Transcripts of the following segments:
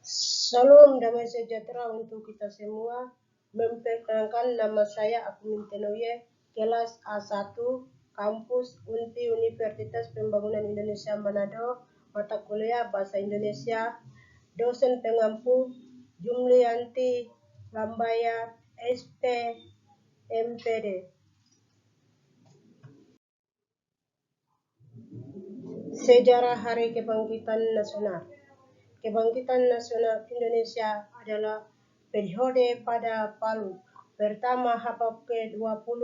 Salam damai sejahtera untuk kita semua. Memperkenalkan nama saya Akmin Tenoye, kelas A1, kampus UNPI Universitas Pembangunan Indonesia Manado, mata kuliah Bahasa Indonesia, dosen pengampu Jumlianti Lambaya, SP, MPD. Sejarah Hari Kebangkitan Nasional. Kebangkitan Nasional Indonesia adalah periode pada Palu pertama abad ke-20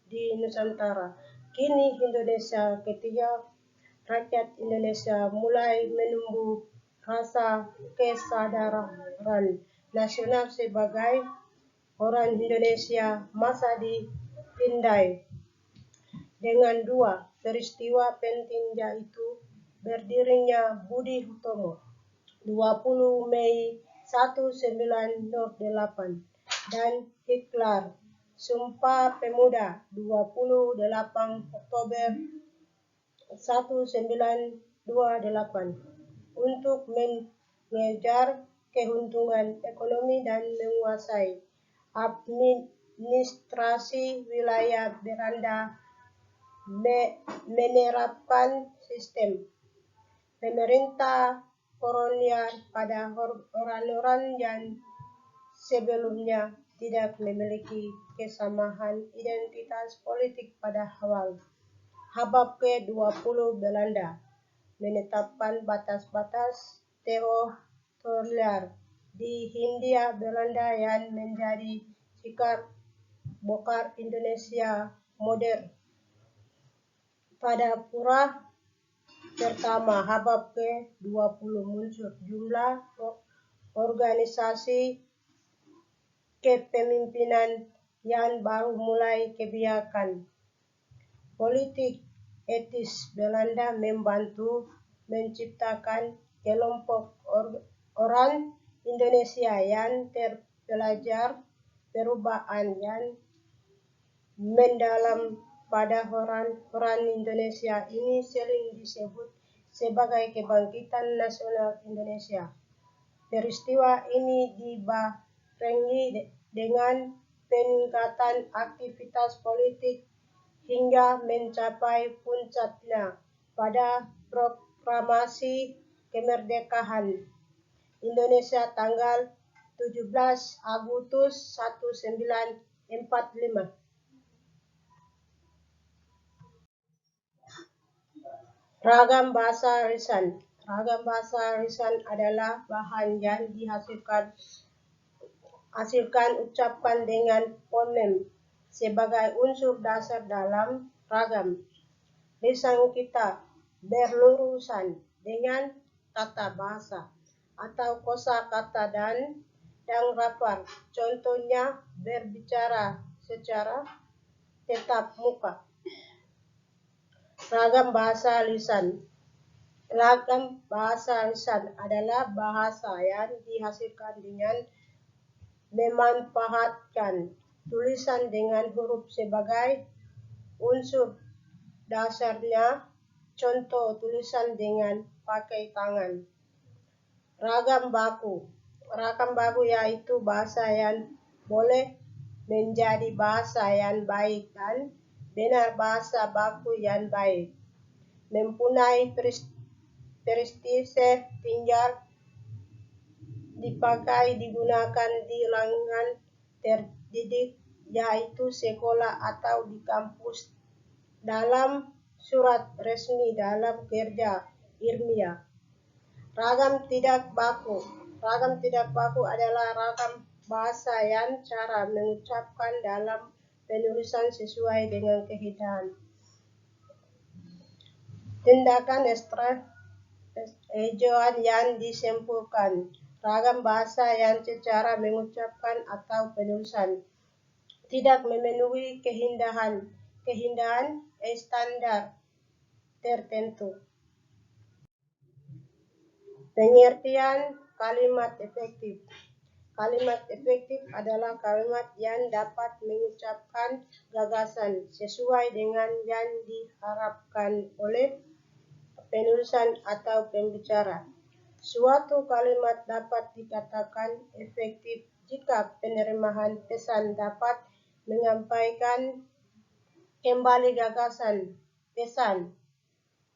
di Nusantara. Kini Indonesia ketiga, rakyat Indonesia mulai menumbuh rasa kesadaran nasional sebagai orang Indonesia masa ditindai dengan dua peristiwa penting, yaitu berdirinya Budi Utomo 20 Mei 1908 dan Hiklar Sumpah Pemuda 28 Oktober 1928 untuk mengejar keuntungan ekonomi dan menguasai administrasi wilayah Belanda, menerapkan sistem pemerintah kolonial pada orang-orang yang sebelumnya tidak memiliki kesamaan identitas politik. Pada awal abad ke-20 Belanda menetapkan batas-batas teritorial di Hindia Belanda yang menjadi sikap bokar Indonesia modern. Pada pura pertama abad ke-20 muncul jumlah organisasi kepemimpinan yang baru, mulai kebijakan politik etis Belanda membantu menciptakan kelompok orang Indonesia yang terpelajar. Perubahan yang mendalam pada orang Indonesia ini sering disebut sebagai Kebangkitan Nasional Indonesia. Peristiwa ini dibarengi dengan peningkatan aktivitas politik hingga mencapai puncaknya pada proklamasi kemerdekaan Indonesia tanggal 17 Agustus 1945. Ragam bahasa lisan. Ragam bahasa lisan adalah bahan yang dihasilkan ucapan dengan fonem sebagai unsur dasar dalam ragam. Lisan kita berurusan dengan tata bahasa atau kosakata dan lafal. Contohnya berbicara secara tatap muka. Ragam bahasa lisan. Ragam bahasa lisan adalah bahasa yang dihasilkan dengan memanfaatkan tulisan dengan huruf sebagai unsur dasarnya. Contoh tulisan dengan pakai tangan. Ragam baku. Ragam baku yaitu bahasa yang boleh menjadi bahasa yang baik dan benar bahasa baku yang baik, mempunyai prestise tinggal, dipakai digunakan di lingkungan terdidik yaitu sekolah atau di kampus, dalam surat resmi, dalam kerja ilmiah. Ragam tidak baku. Ragam tidak baku adalah ragam bahasa yang cara mengucapkan dalam penulisan sesuai dengan kehendak. Tindakan strategi yang disimpulkan. Ragam bahasa yang secara mengucapkan atau penulisan tidak memenuhi kehendak standar tertentu. Pengertian kalimat efektif. Kalimat efektif adalah kalimat yang dapat mengucapkan gagasan sesuai dengan yang diharapkan oleh penulisan atau pembicara. Suatu kalimat dapat dikatakan efektif jika penerimaan pesan dapat menyampaikan kembali gagasan, pesan,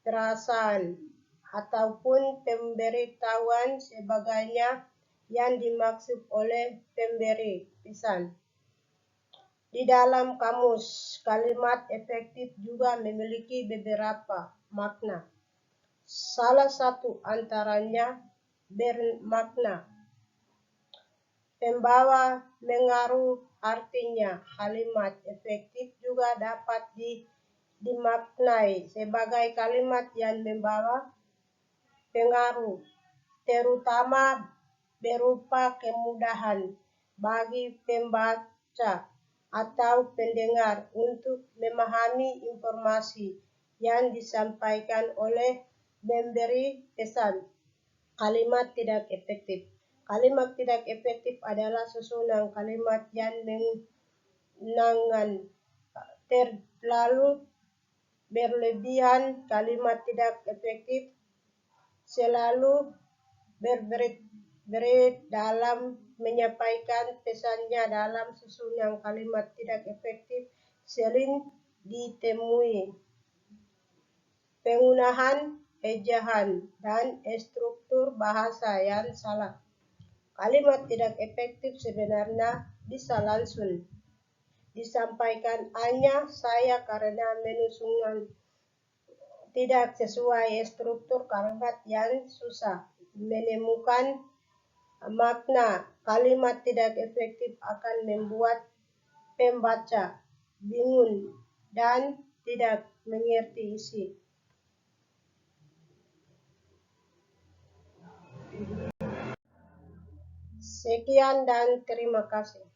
perasaan, ataupun pemberitahuan sebagainya yang dimaksud oleh pemberi pesan. Di dalam kamus, kalimat efektif juga memiliki beberapa makna. Salah satu antaranya bermakna pembawa mengaruh, artinya kalimat efektif juga dapat dimaknai sebagai kalimat yang membawa pengaruh, terutama berupa kemudahan bagi pembaca atau pendengar untuk memahami informasi yang disampaikan oleh pemberi pesan. Kalimat tidak efektif. Kalimat tidak efektif adalah susunan kalimat yang menangan terlalu berlebihan. Kalimat tidak efektif selalu berbelit dalam menyampaikan pesannya. Dalam susunan kalimat tidak efektif sering ditemui penggunaan ejaan dan struktur bahasa yang salah. Kalimat tidak efektif sebenarnya bisa langsung disampaikan hanya saja karena menyusun tidak sesuai struktur kalimat yang susah menemukan makna. Kalimat tidak efektif akan membuat pembaca bingung dan tidak mengerti isi. Sekian dan terima kasih.